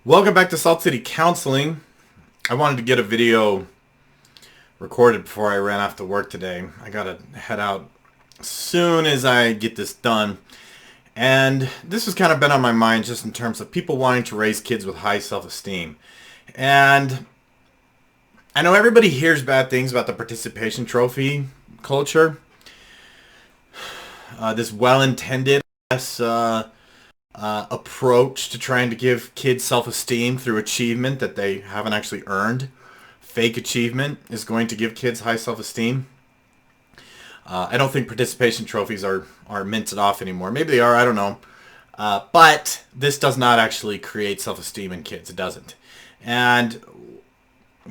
Welcome back to Salt City Counseling. I wanted to get a video recorded before I ran off to work today. I gotta head out as soon as I get this done. And this has kind of been on my mind just in terms of people wanting to raise kids with high self-esteem. And I know everybody hears bad things about the participation trophy culture. This well-intended approach to trying to give kids self-esteem through achievement that they haven't actually earned. Fake achievement is going to give kids high self-esteem. I don't think participation trophies are minted off anymore. Maybe they are, I don't know. But this does not actually create self-esteem in kids. It doesn't. And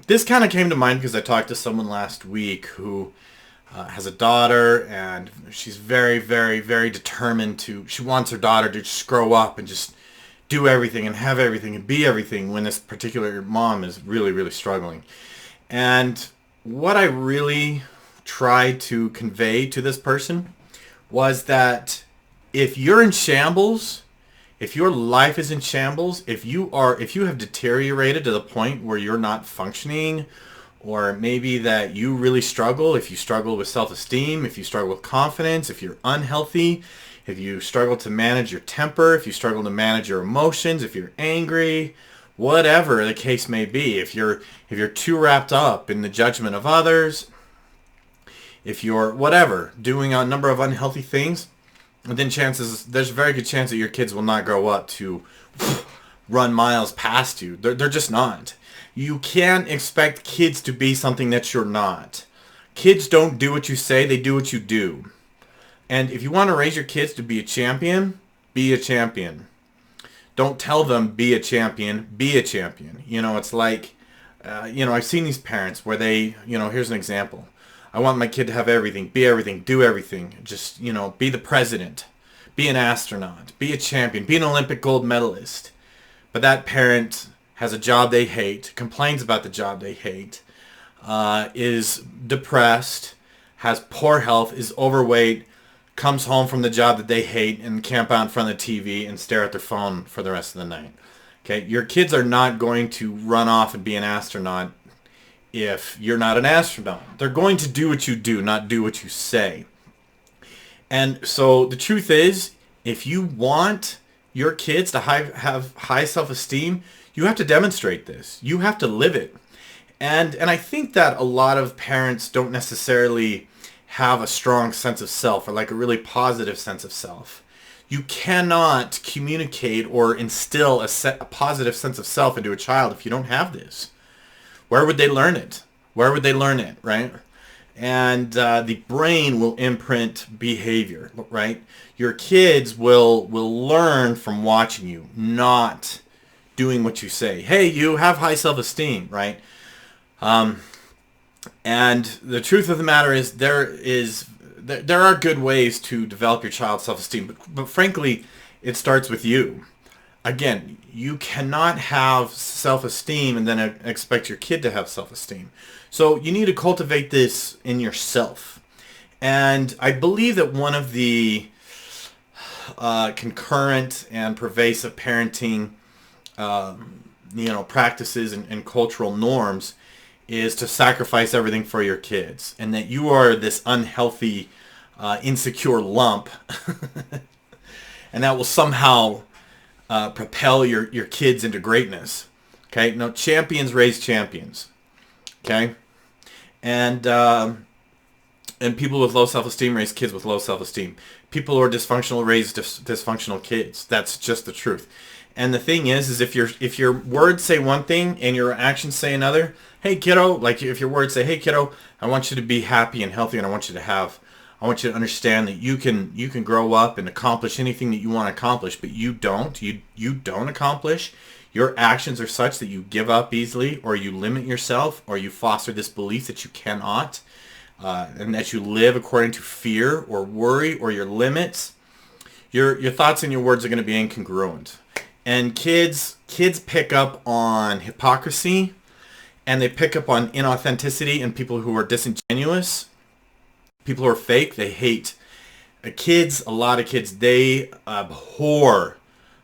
this kind of came to mind because I talked to someone last week who has a daughter, and she's very, very, very determined she wants her daughter to just grow up and just do everything and have everything and be everything when this particular mom is really, really struggling. And what I really tried to convey to this person was that if you're in shambles, if your life is in shambles, if you have deteriorated to the point where you're not functioning, or maybe that you really struggle, if you struggle with self-esteem, if you struggle with confidence, if you're unhealthy, if you struggle to manage your temper, if you struggle to manage your emotions, if you're angry, whatever the case may be, if you're too wrapped up in the judgment of others, if you're whatever, doing a number of unhealthy things, then there's a very good chance that your kids will not grow up to run miles past you. They're just not. You can't expect kids to be something that you're not. Kids don't do what you say, they do what you do. And if you want to raise your kids to be a champion, be a champion. Don't tell them be a champion, be a champion. It's like, I've seen these parents where they, here's an example. I want my kid to have everything, be everything, do everything. Just, be the president, be an astronaut, be a champion, be an Olympic gold medalist. But that parent has a job they hate, complains about the job they hate, is depressed, has poor health, is overweight, comes home from the job that they hate and camp out in front of the TV and stare at their phone for the rest of the night. Okay, your kids are not going to run off and be an astronaut if you're not an astronaut. They're going to do what you do, not do what you say. And so the truth is, if you want your kids to have high self-esteem, you have to demonstrate this. You have to live it. And I think that a lot of parents don't necessarily have a strong sense of self, or like a really positive sense of self. You cannot communicate or instill a positive sense of self into a child if you don't have this. Where would they learn it? Where would they learn it, right? And the brain will imprint behavior, right? Your kids will learn from watching you, not doing what you say. Hey, you have high self-esteem, right? And the truth of the matter is there are good ways to develop your child's self-esteem, but frankly, it starts with you. Again, you cannot have self-esteem and then expect your kid to have self-esteem. So you need to cultivate this in yourself. And I believe that one of the concurrent and pervasive parenting practices and cultural norms is to sacrifice everything for your kids, and that you are this unhealthy, insecure lump, and that will somehow propel your kids into greatness. Okay, no, champions raise champions. Okay, and people with low self-esteem raise kids with low self-esteem. People who are dysfunctional raise dysfunctional kids. That's just the truth. And the thing is if your words say one thing and your actions say another, hey kiddo, like if your words say, hey kiddo, I want you to be happy and healthy, and I want you to understand that you can grow up and accomplish anything that you want to accomplish, but you don't accomplish. Your actions are such that you give up easily, or you limit yourself, or you foster this belief that you cannot, and that you live according to fear or worry or your limits. Your thoughts and your words are going to be incongruent. And kids pick up on hypocrisy, and they pick up on inauthenticity and people who are disingenuous, people who are fake. They hate a lot of kids, they abhor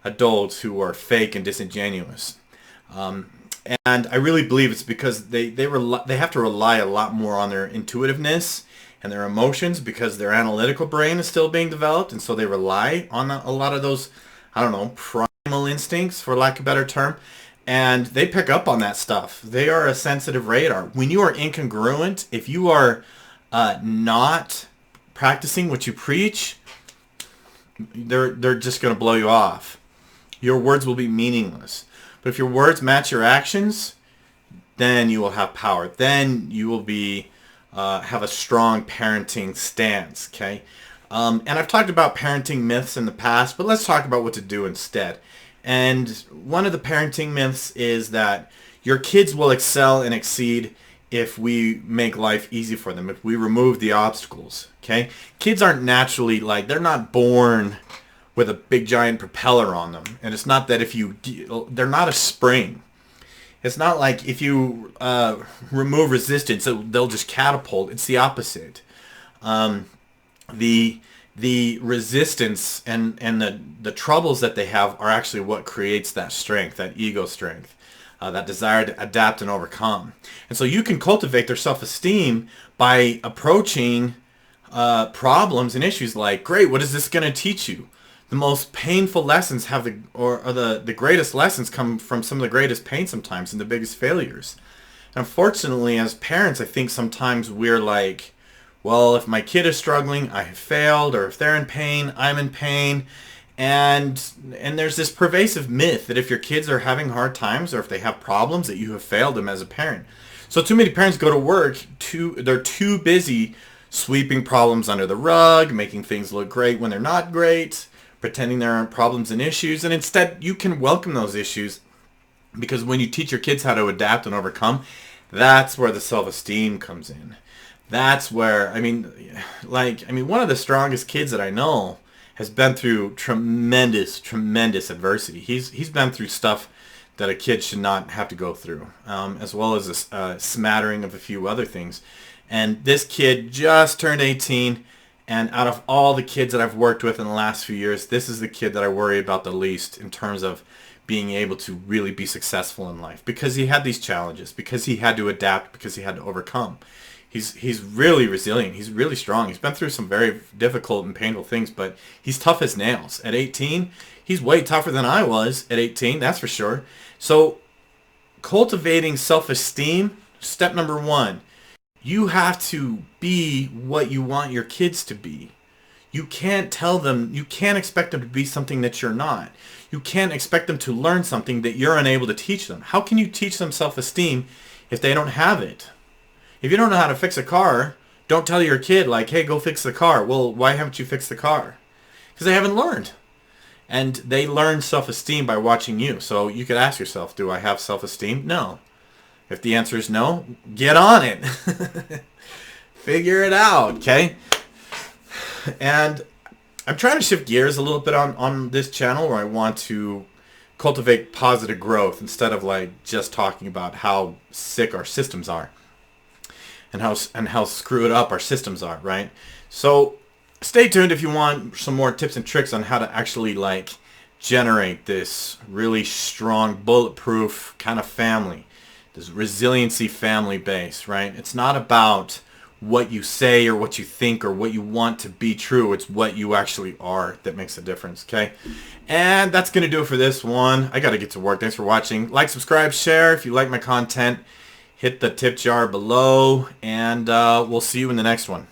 adults who are fake and disingenuous. And I really believe it's because they have to rely a lot more on their intuitiveness and their emotions because their analytical brain is still being developed, and so they rely on a lot of those, I don't know, primal instincts, for lack of a better term, and they pick up on that stuff. They are a sensitive radar. When you are incongruent, if you are not practicing what you preach, they're just going to blow you off. Your words will be meaningless. But if your words match your actions, then you will have power. Then you will be have a strong parenting stance. Okay, and I've talked about parenting myths in the past, but let's talk about what to do instead. And one of the parenting myths is that your kids will excel and exceed if we make life easy for them, if we remove the obstacles. Okay, kids aren't naturally they're not born with a big giant propeller on them, and it's not that they're not a spring. It's not like if you remove resistance, they'll just catapult. It's the opposite. The resistance and the troubles that they have are actually what creates that strength, that ego strength, that desire to adapt and overcome. And so you can cultivate their self-esteem by approaching problems and issues like, great, what is this going to teach you? The most painful lessons the greatest lessons come from some of the greatest pain sometimes and the biggest failures. And unfortunately, as parents, I think sometimes we're like, well, if my kid is struggling, I have failed, or if they're in pain, I'm in pain. And there's this pervasive myth that if your kids are having hard times or if they have problems, that you have failed them as a parent. So too many parents go to work, they're too busy sweeping problems under the rug, making things look great when they're not great, pretending there aren't problems and issues, and instead you can welcome those issues, because when you teach your kids how to adapt and overcome, that's where the self-esteem comes in. That's where, one of the strongest kids that I know has been through tremendous adversity. He's been through stuff that a kid should not have to go through, as well as a smattering of a few other things. And this kid just turned 18, and out of all the kids that I've worked with in the last few years, this is the kid that I worry about the least in terms of being able to really be successful in life, because he had these challenges, because he had to adapt, because he had to overcome. He's really resilient. He's really strong. He's been through some very difficult and painful things, but he's tough as nails. At 18, he's way tougher than I was at 18, that's for sure. So cultivating self-esteem, step number one, you have to be what you want your kids to be. You can't expect them to be something that you're not. You can't expect them to learn something that you're unable to teach them. How can you teach them self-esteem if they don't have it? If you don't know how to fix a car, don't tell your kid hey, go fix the car. Well, why haven't you fixed the car? Because they haven't learned. And they learn self-esteem by watching you. So you could ask yourself, do I have self-esteem? No. If the answer is no, get on it. Figure it out, okay? And I'm trying to shift gears a little bit on this channel, where I want to cultivate positive growth instead of just talking about how sick our systems are and how screwed up our systems are, right? So stay tuned if you want some more tips and tricks on how to actually generate this really strong, bulletproof kind of family. This resiliency family base, right? It's not about what you say or what you think or what you want to be true. It's what you actually are that makes a difference, okay? And that's going to do it for this one. I got to get to work. Thanks for watching. Like, subscribe, share if you like my content. Hit the tip jar below, and we'll see you in the next one.